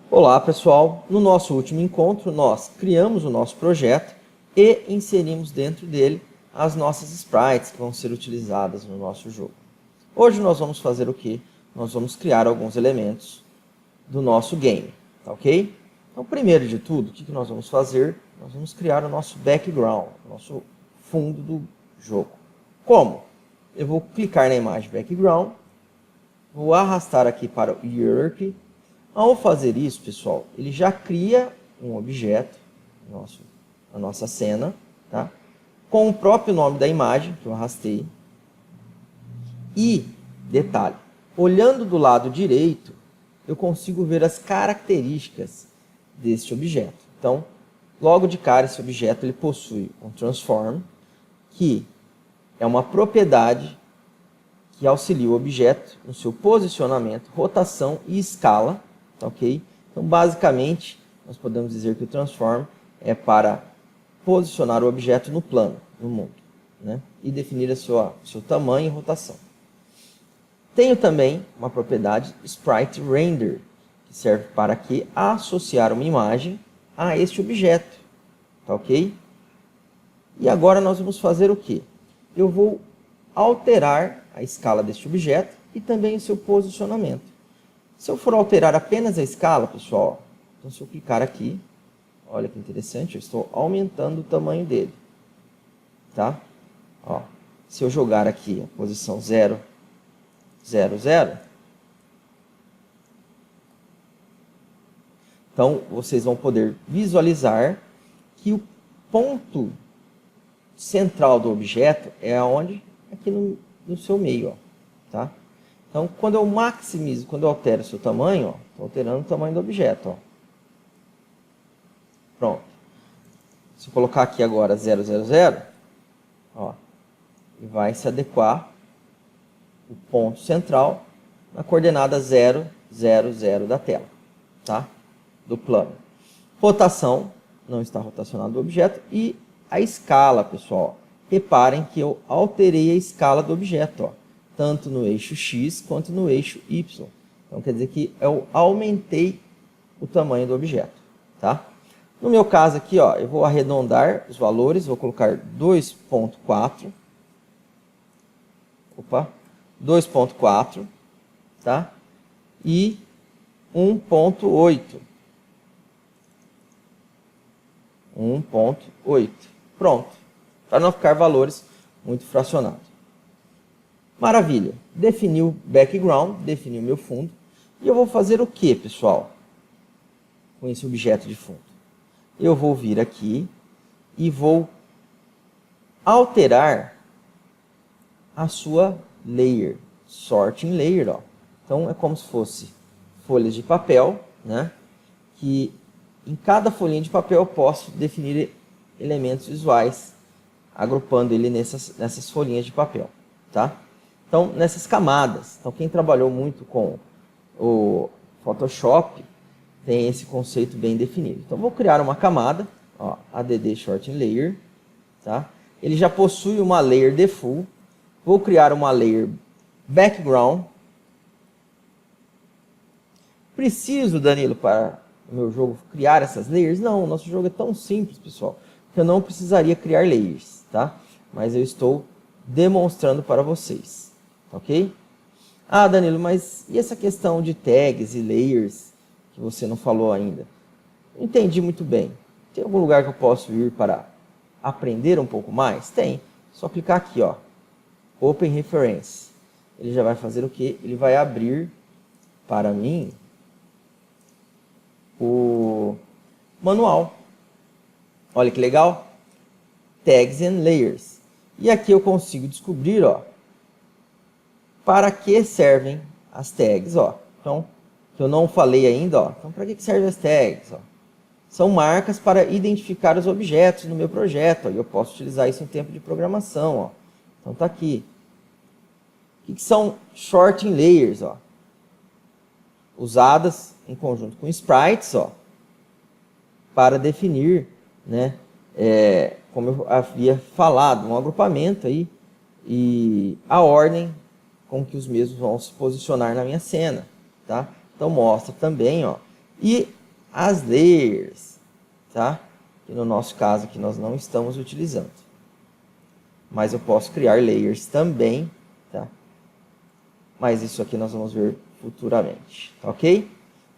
Olá pessoal, no nosso último encontro nós criamos o nosso projeto e inserimos dentro dele as nossas sprites que vão ser utilizadas no nosso jogo. Hoje nós vamos fazer o que? Nós vamos criar alguns elementos do nosso game, tá ok? Então primeiro de tudo, o que nós vamos fazer? Nós vamos criar o nosso background, o nosso fundo do jogo. Como? Eu vou clicar na imagem background, vou arrastar aqui para o hierarchy. Ao fazer isso, pessoal, ele já cria um objeto, a nossa cena, tá? Com o próprio nome da imagem, que eu arrastei. E, detalhe, olhando do lado direito, eu consigo ver as características deste objeto. Então, logo de cara, esse objeto ele possui um transform, que é uma propriedade que auxilia o objeto no seu posicionamento, rotação e escala. Ok? Então, basicamente, nós podemos dizer que o transform é para posicionar o objeto no plano, no mundo, né? E definir seu tamanho e rotação. Tenho também uma propriedade Sprite Render, que serve para que associar uma imagem a este objeto, tá ok? E agora nós vamos fazer o quê? Eu vou alterar a escala deste objeto e também o seu posicionamento. Se eu for alterar apenas a escala, pessoal, então se eu clicar aqui, olha que interessante, eu estou aumentando o tamanho dele, tá? Ó, se eu jogar aqui a posição 0, 0, 0, então vocês vão poder visualizar que o ponto central do objeto é onde? Aqui no seu meio, ó, tá? Então, quando eu maximizo, quando eu altero o seu tamanho, estou alterando o tamanho do objeto. Ó. Pronto. Se eu colocar aqui agora 0, 0, 0, ó, ele vai se adequar o ponto central na coordenada 0, 0, 0 da tela, tá? Do plano. Rotação, não está rotacionado o objeto. E a escala, pessoal. Reparem que eu alterei a escala do objeto, ó, tanto no eixo X quanto no eixo Y. Então, quer dizer que eu aumentei o tamanho do objeto, tá? No meu caso aqui, ó, eu vou arredondar os valores, vou colocar 2.4, opa, 2.4, tá? E 1.8. 1.8. Pronto. Para não ficar valores muito fracionados. Maravilha, defini o background, defini o meu fundo. E eu vou fazer o que, pessoal? Com esse objeto de fundo. Eu vou vir aqui e vou alterar a sua layer, sorting layer. Ó. Então, é como se fosse folhas de papel, né? Que em cada folhinha de papel eu posso definir elementos visuais, agrupando ele nessas folhinhas de papel, tá? Então, nessas camadas, então quem trabalhou muito com o Photoshop tem esse conceito bem definido. Então, vou criar uma camada, ó, add shorten layer, tá? Ele já possui uma layer default. Vou criar uma layer background. Preciso, Danilo, para o meu jogo criar essas layers? Não, o nosso jogo é tão simples, pessoal, que eu não precisaria criar layers, tá? Mas eu estou demonstrando para vocês. Ok? Ah, Danilo, mas e essa questão de tags e layers que você não falou ainda? Não entendi muito bem. Tem algum lugar que eu posso ir para aprender um pouco mais? Tem. Só clicar aqui, ó. Open Reference. Ele já vai fazer o quê? Ele vai abrir para mim o manual. Olha que legal. Tags and Layers. E aqui eu consigo descobrir, ó, para que servem as tags, ó. Então, que eu não falei ainda, ó. Então, para que servem as tags, ó? São marcas para identificar os objetos no meu projeto, ó. E eu posso utilizar isso em tempo de programação, ó. Então, tá aqui. O que são shorting layers, ó? Usadas em conjunto com sprites, ó, para definir, né, como eu havia falado, um agrupamento aí e a ordem com que os mesmos vão se posicionar na minha cena, tá? Então mostra também, ó, E as layers, tá? Que no nosso caso aqui nós não estamos utilizando. Mas eu posso criar layers também, tá? Mas isso aqui nós vamos ver futuramente, tá ok?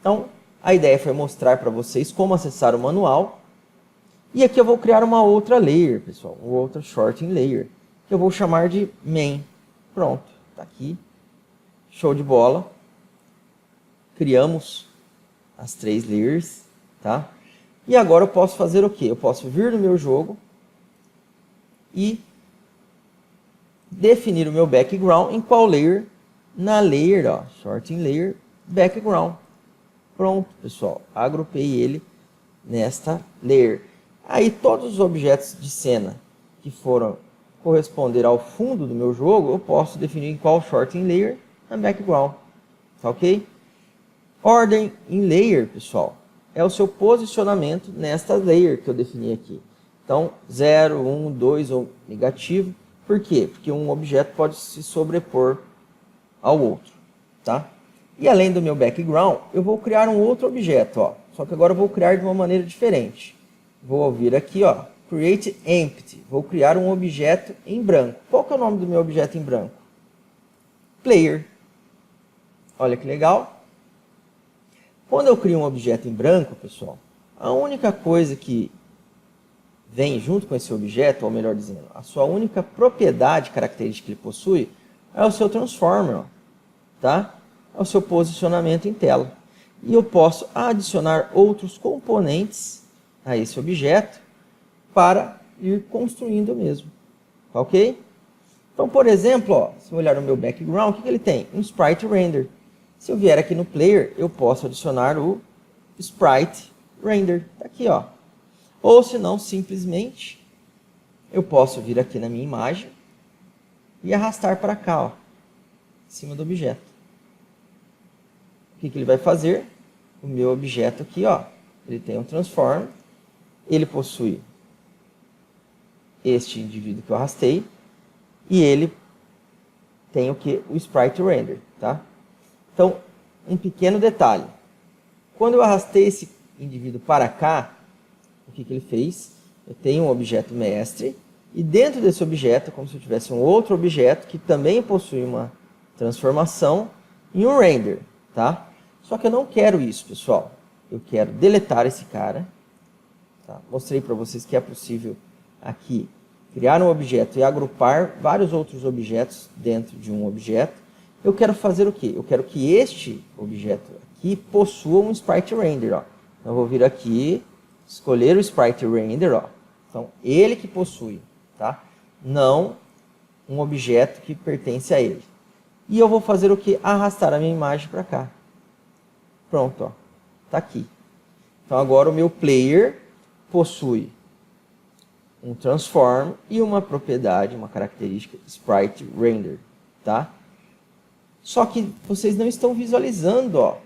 Então, a ideia foi mostrar para vocês como acessar o manual. E aqui eu vou criar uma outra layer, pessoal, uma outra shorting layer, que eu vou chamar de main. Pronto, tá aqui. Show de bola. Criamos as 3 layers, tá? E agora eu posso fazer o quê? Eu posso vir no meu jogo e definir o meu background em qual layer? Na layer, ó, shorting layer, background. Pronto, pessoal, agrupei ele nesta layer. Aí todos os objetos de cena que foram corresponder ao fundo do meu jogo, eu posso definir em qual shorting layer? Na background, tá ok? Ordem em layer, pessoal, é o seu posicionamento nesta layer que eu defini aqui. Então, 0, 1, 2 ou negativo. Por quê? Porque um objeto pode se sobrepor ao outro, tá? E além do meu background, eu vou criar um outro objeto, ó. Só que agora eu vou criar de uma maneira diferente. Vou vir aqui, ó, Create Empty. Vou criar um objeto em branco. Qual que é o nome do meu objeto em branco? Player. Olha que legal. Quando eu crio um objeto em branco, pessoal, a única coisa que vem junto com esse objeto, ou melhor dizendo, a sua única propriedade característica que ele possui, é o seu transformer, ó, tá? É o seu posicionamento em tela. E eu posso adicionar outros componentes a esse objeto para ir construindo mesmo, tá ok? Então, por exemplo, ó, se eu olhar no meu background, o que ele tem? Um sprite render. Se eu vier aqui no player, eu posso adicionar o sprite render, tá aqui, ó. Ou se não, simplesmente, eu posso vir aqui na minha imagem e arrastar para cá, ó, em cima do objeto. O que ele vai fazer? O meu objeto aqui, ó, ele tem um transform, ele possui este indivíduo que eu arrastei, e ele tem o que? O sprite render, tá? Então, um pequeno detalhe. Quando eu arrastei esse indivíduo para cá, o que ele fez? Eu tenho um objeto mestre, e dentro desse objeto, como se eu tivesse um outro objeto que também possui uma transformação em um render, tá? Só que eu não quero isso, pessoal. Eu quero deletar esse cara. Tá? Mostrei para vocês que é possível aqui criar um objeto e agrupar vários outros objetos dentro de um objeto. Eu quero fazer o quê? Eu quero que este objeto aqui possua um sprite render, ó. Então, eu vou vir aqui, escolher o sprite render, ó. Então, ele que possui, tá? Não um objeto que pertence a ele. E eu vou fazer o que? Arrastar a minha imagem para cá. Pronto, ó. Tá aqui. Então, agora o meu player possui um transform e uma propriedade, uma característica sprite render, tá? Só que vocês não estão visualizando, ó,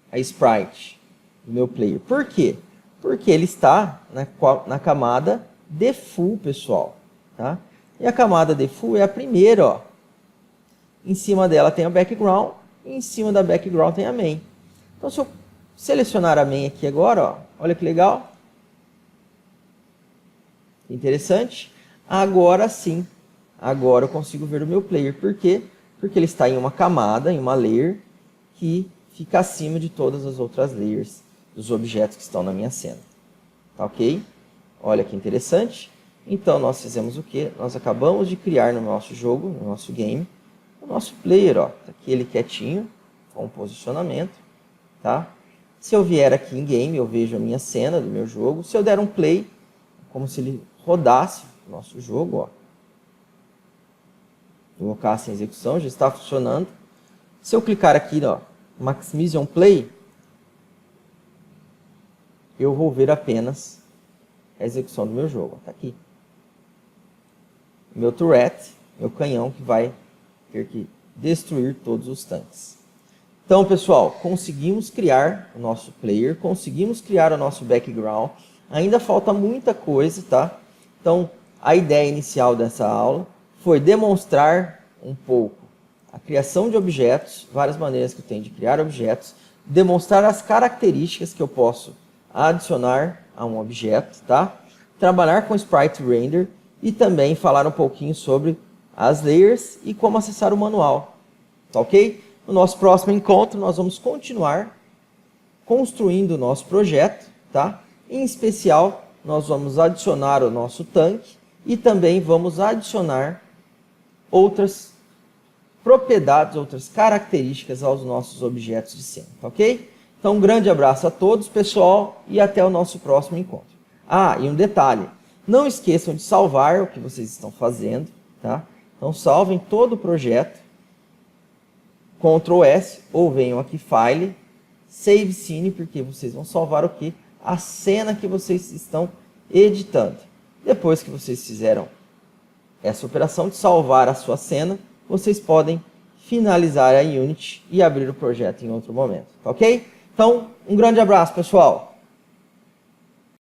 a sprite do meu player. Por quê? Porque ele está na camada default, pessoal, tá? E a camada default é a primeira, ó. Em cima dela tem a background e em cima da background tem a main. Então, se eu selecionar a main aqui agora, ó, olha que legal. Interessante. Agora sim, agora eu consigo ver o meu player. Por quê? Porque ele está em uma camada, em uma layer, que fica acima de todas as outras layers dos objetos que estão na minha cena. Tá ok? Olha que interessante. Então, nós fizemos o quê? Nós acabamos de criar no nosso jogo, no nosso game, o nosso player, ó. Tá aqui ele quietinho, com um posicionamento, tá? Se eu vier aqui em game, eu vejo a minha cena do meu jogo. Se eu der um play, como se ele rodasse o nosso jogo, ó. Colocasse em execução, já está funcionando. Se eu clicar aqui, ó, Maximize on Play, eu vou ver apenas a execução do meu jogo. Está aqui. Meu turret, meu canhão que vai ter que destruir todos os tanques. Então, pessoal, conseguimos criar o nosso player, conseguimos criar o nosso background. Ainda falta muita coisa, tá? Então, a ideia inicial dessa aula foi demonstrar um pouco a criação de objetos, várias maneiras que eu tenho de criar objetos, demonstrar as características que eu posso adicionar a um objeto, tá? Trabalhar com Sprite Render e também falar um pouquinho sobre as layers e como acessar o manual, tá ok? No nosso próximo encontro nós vamos continuar construindo o nosso projeto, tá? Em especial, nós vamos adicionar o nosso tanque e também vamos adicionar outras propriedades, outras características aos nossos objetos de cena, tá ok? Então, um grande abraço a todos, pessoal, e até o nosso próximo encontro. Ah, e um detalhe, não esqueçam de salvar o que vocês estão fazendo, tá? Então, salvem todo o projeto, Ctrl S, ou venham aqui, File, Save Scene, porque vocês vão salvar o quê? A cena que vocês estão editando. Depois que vocês fizeram essa operação de salvar a sua cena, vocês podem finalizar a Unity e abrir o projeto em outro momento, tá ok? Então, um grande abraço, pessoal!